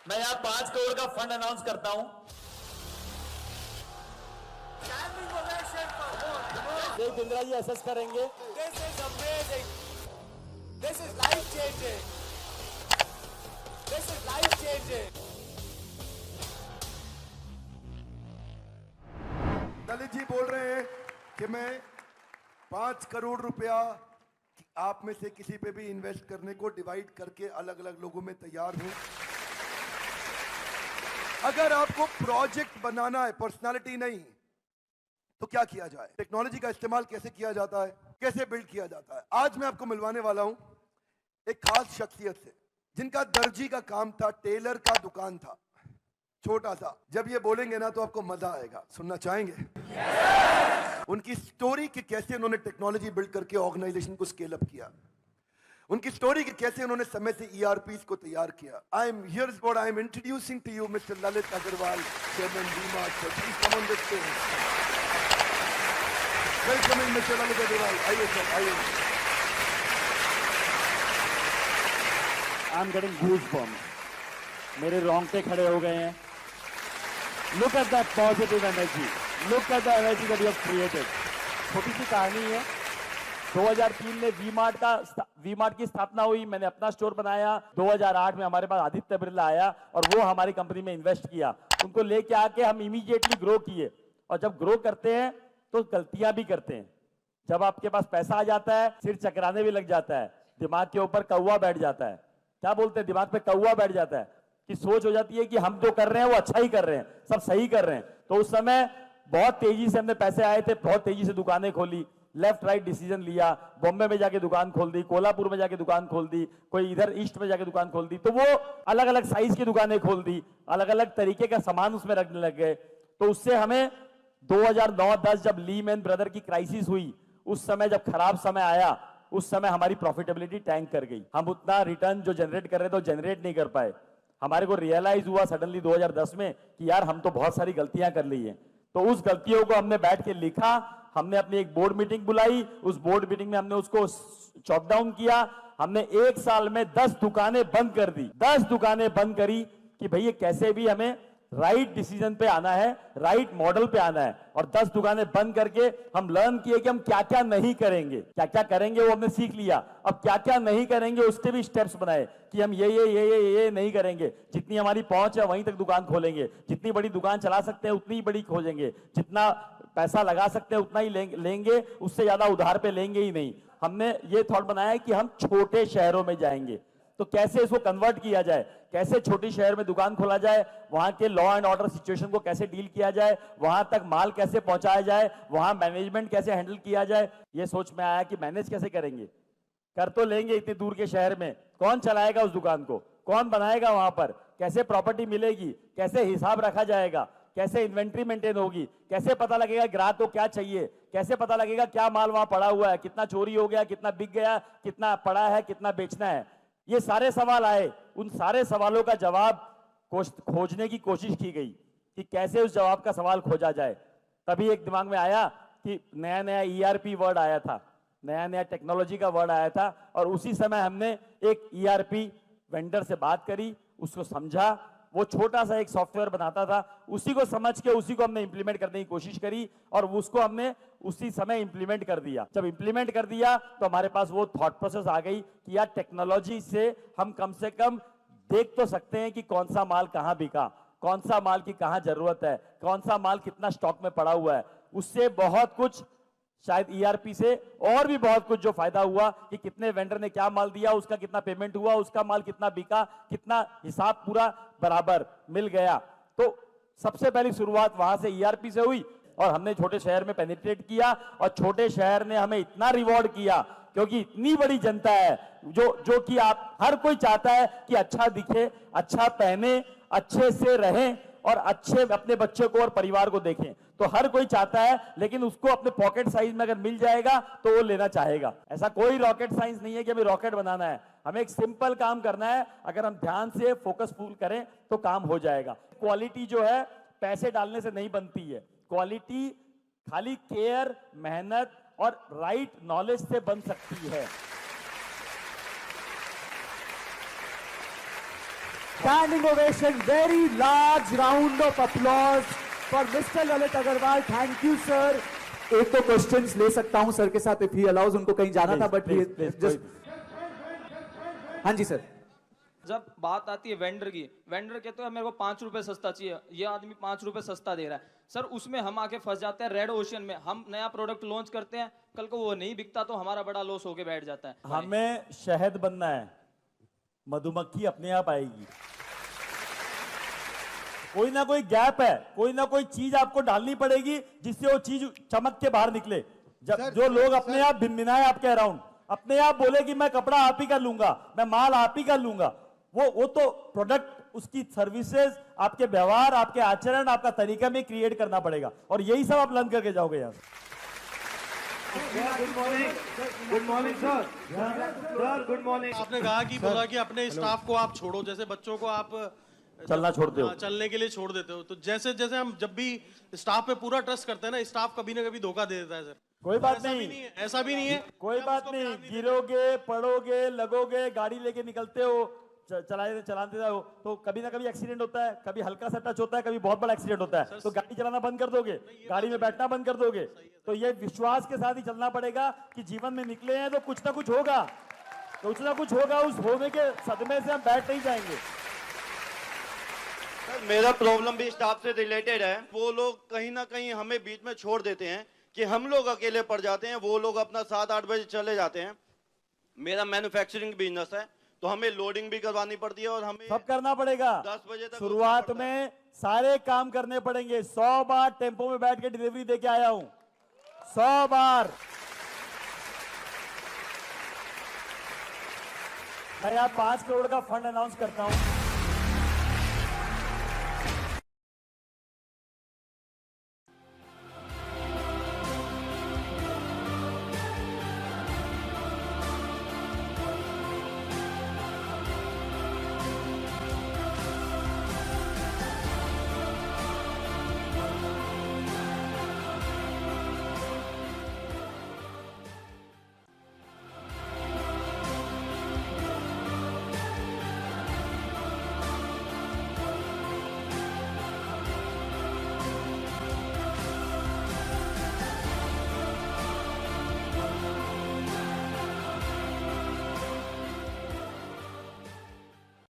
मैं यहाँ 5 करोड़ का फंड अनाउंस करता हूँ। देख बिंद्रा जी असेस करेंगे। This is amazing. This is life changing. This is life changing. Lalit ji बोल रहे हैं कि मैं 5 करोड़ रुपया आप में से किसी पे भी इन्वेस्ट करने को डिवाइड करके अलग अलग लोगों में तैयार हूं। अगर आपको प्रोजेक्ट बनाना है, पर्सनालिटी नहीं, तो क्या किया जाए, टेक्नोलॉजी का इस्तेमाल कैसे किया जाता है, कैसे बिल्ड किया जाता है। आज मैं आपको मिलवाने वाला हूं एक खास शख्सियत से जिनका दर्जी का काम था, टेलर का दुकान था, छोटा सा। जब ये बोलेंगे ना तो आपको मजा आएगा। सुनना चाहेंगे? उनकी स्टोरी कि कैसे उन्होंने टेक्नोलॉजी बिल्ड करके ऑर्गेनाइजेशन को स्केल अप किया, उनकी स्टोरी कि कैसे उन्होंने समय से ईआरपीस को तैयार किया। I am here what I am introducing to you mister Lalit Agarwal, chairman V Mart. Please come on this stage. Welcome in mister Lalit Agarwal. आइए सर, आइए। आई एम गेटिंग गूज़बम्प्स, मेरे रोंगटे खड़े हो गए हैं। Look at that positive energy, look at the energy that you have created. छोटी सी कहानी है। 2003 में वी-मार्ट की स्थापना हुई, मैंने अपना स्टोर बनाया। 2008 में हमारे पास आदित्य बिरला आया और वो हमारी कंपनी में इन्वेस्ट किया। उनको लेके आके हम इमीडिएटली ग्रो किए। और जब ग्रो करते हैं तो गलतियां भी करते हैं। जब आपके पास पैसा आ जाता है, सिर चकराने भी लग जाता है, दिमाग के ऊपर कौवा बैठ जाता है। क्या बोलते हैं, दिमाग पे कौवा बैठ जाता है कि सोच हो जाती है कि हम जो कर रहे हैं वो अच्छा ही कर रहे हैं, सब सही कर रहे हैं। तो उस समय बहुत तेजी से हमने पैसे आए थे, बहुत तेजी से दुकानें खोली, लेफ्ट राइट डिसीजन लिया। बॉम्बे में जाके दुकान खोल दी, कोल्हापुर में जाके दुकान खोल दी, कोई इधर ईस्ट में जाके दुकान खोल दी। तो वो अलग अलग साइज की दुकानें खोल दी, अलग अलग तरीके का सामान उसमें रखने लग गए। तो उससे हमें 2009-10 जब लीमैन ब्रदर की क्राइसिस हुई, उस समय जब खराब समय आया, उस समय हमारी प्रॉफिटेबिलिटी टैंक कर गई। हम उतना रिटर्न जो जनरेट कर रहे थे वो जनरेट नहीं कर पाए। हमारे को रियलाइज हुआ सडनली 2010 में कि यार हम तो बहुत सारी गलतियां कर ली हैं। तो उस गलतियों को हमने बैठ के लिखा, हमने अपनी एक बोर्ड मीटिंग बुलाई, उस बोर्ड मीटिंग में हमने उसको चॉप डाउन किया। हमने 1 साल में 10 दुकानें बंद कर दी, 10 दुकानें बंद करी कि भैया कैसे भी हमें राइट डिसीजन पे आना है, राइट मॉडल पे आना है। और 10 दुकानें बंद करके हम लर्न किए कि हम क्या क्या नहीं करेंगे, क्या क्या करेंगे वो हमने सीख लिया। अब क्या क्या नहीं करेंगे उसके भी स्टेप्स बनाए कि हम ये नहीं करेंगे। जितनी हमारी पहुंच है वहीं तक दुकान खोलेंगे, जितनी बड़ी दुकान चला सकते हैं उतनी ही बड़ी खोजेंगे, जितना पैसा लगा सकते हैं उतना ही लेंगे, उससे ज्यादा उधार पे लेंगे ही नहीं। हमने ये थॉट बनाया कि हम छोटे शहरों में जाएंगे, तो कैसे इसको कन्वर्ट किया जाए, कैसे छोटी शहर में दुकान खोला जाए, वहां के लॉ एंड ऑर्डर सिचुएशन को कैसे डील किया जाए, वहां तक माल कैसे पहुंचाया जाए, वहां मैनेजमेंट कैसे हैंडल किया जाए। ये सोच में आया कि मैनेज कैसे करेंगे, कर तो लेंगे इतनी दूर के शहर में, कौन चलाएगा उस दुकान को, कौन बनाएगा वहां पर, कैसे प्रॉपर्टी मिलेगी, कैसे हिसाब रखा जाएगा, कैसे इन्वेंट्री मेंटेन होगी, कैसे पता लगेगा ग्राहक को क्या चाहिए, कैसे पता लगेगा क्या माल वहां पड़ा हुआ है, कितना चोरी हो गया, कितना बिक गया, कितना पड़ा है, कितना बेचना है। ये सारे सवाल आए। उन सारे सवालों का जवाब खोजने की कोशिश की गई कि कैसे उस जवाब का सवाल खोजा जाए। तभी एक दिमाग में आया कि नया नया ईआरपी वर्ड आया था, नया नया टेक्नोलॉजी का वर्ड आया था। और उसी समय हमने एक ईआरपी वेंडर से बात करी, उसको समझा। वो छोटा सा एक सॉफ्टवेयर बनाता था, उसी को समझ के उसी को हमने इंप्लीमेंट करने की कोशिश करी और उसको हमने उसी समय इंप्लीमेंट कर दिया। जब इंप्लीमेंट कर दिया तो हमारे पास वो थॉट प्रोसेस आ गई कि यार टेक्नोलॉजी से हम कम से कम देख तो सकते हैं कि कौन सा माल कहां बिका, कौन सा माल की कहां जरूरत है, कौन सा माल कितना स्टॉक में पड़ा हुआ है। उससे बहुत कुछ, शायद ईआरपी से और भी बहुत कुछ जो फायदा हुआ कि कितने वेंडर ने क्या माल दिया, उसका कितना पेमेंट हुआ, उसका माल कितना बिका, कितना हिसाब पूरा बराबर मिल गया। तो सबसे पहली शुरुआत वहां से ईआरपी से हुई और हमने छोटे शहर में पेनिट्रेट किया और छोटे शहर ने हमें इतना रिवॉर्ड किया क्योंकि इतनी बड़ी जनता है जो कि आप हर कोई चाहता है कि अच्छा दिखे, अच्छा पहने, अच्छे से रहें और अच्छे अपने बच्चे को और परिवार को देखें। तो हर कोई चाहता है, लेकिन उसको अपने पॉकेट साइज में अगर मिल जाएगा तो वो लेना चाहेगा। ऐसा कोई रॉकेट साइंस नहीं है कि हमें रॉकेट बनाना है, हमें एक सिंपल काम करना है। अगर हम ध्यान से फोकसफुल करें तो काम हो जाएगा। क्वालिटी जो है पैसे डालने से नहीं बनती है, क्वालिटी खाली केयर, मेहनत और राइट नॉलेज से बन सकती है। Standing ovation, very large round of applause for Mr. Lalit Agarwal. Thank you, sir. एक तो क्वेश्चंस ले सकता हूं सर के साथ if he allows, उनको कहीं जाना था बट हाँ जी सर। जब बात आती है वेंडर की, वेंडर कहते हैं मेरे को 5 रुपए सस्ता चाहिए, ये आदमी 5 रुपए सस्ता दे रहा है सर, उसमें हम आके फंस जाते हैं रेड ओशन में। हम नया प्रोडक्ट लॉन्च करते हैं, कल को वो नहीं बिकता तो हमारा बड़ा लॉस होके बैठ जाता है। हमें शहद बनना है, मधुमक्खी अपने आप आएगी। कोई ना कोई गैप है, कोई ना कोई चीज आपको डालनी पड़ेगी जिससे वो चीज चमक के बाहर निकले। जब जो लोग अपने आप भिनभिनाए आपके अराउंड, अपने आप बोले कि मैं कपड़ा आप ही का लूंगा, मैं माल आप ही का लूंगा, वो तो प्रोडक्ट, उसकी सर्विसेज, आपके व्यवहार, आपके आचरण, आपका तरीका में क्रिएट करना पड़ेगा और यही सब आप लर्न करके जाओगे यहाँ। Good morning sir. Sir good morning. आपने कहा कि बोला कि अपने स्टाफ को आप छोड़ो, जैसे बच्चों को आप चलना छोड़ते हो, चलने के लिए छोड़ देते हो, तो जैसे जैसे हम जब भी स्टाफ पे पूरा ट्रस्ट करते हैं ना, स्टाफ कभी ना कभी धोखा दे देता है सर। कोई बात नहीं, ऐसा भी नहीं है, कोई बात नहीं, गिरोगे, पड़ोगे, लगोगे, गाड़ी लेके निकलते हो, चलाते हो तो कभी ना कभी एक्सीडेंट होता है, कभी हल्का सा टच होता है, कभी बहुत बड़ा एक्सीडेंट होता है, तो गाड़ी चलाना बंद कर दोगे, गाड़ी में बैठना बंद कर दोगे। तो ये विश्वास के साथ ही चलना पड़ेगा कि जीवन में निकले हैं तो कुछ ना कुछ होगा, कुछ ना कुछ होगा, उस होने के सदमे से हम बैठ नहीं जाएंगे। मेरा प्रॉब्लम भी स्टाफ से रिलेटेड है। वो लोग कहीं ना कहीं हमें बीच में छोड़ देते हैं कि हम लोग अकेले पड़ जाते हैं, वो लोग अपना 7-8 बजे चले जाते हैं। मेरा मैन्युफैक्चरिंग बिजनेस है तो हमें लोडिंग भी करवानी पड़ती है और हमें सब करना पड़ेगा। 10 बजे तक शुरुआत में सारे काम करने पड़ेंगे। 100 बार टेम्पो में बैठ के डिलीवरी देके आया हूं, 100 बार। मैं यहाँ 5 करोड़ का फंड अनाउंस करता हूं।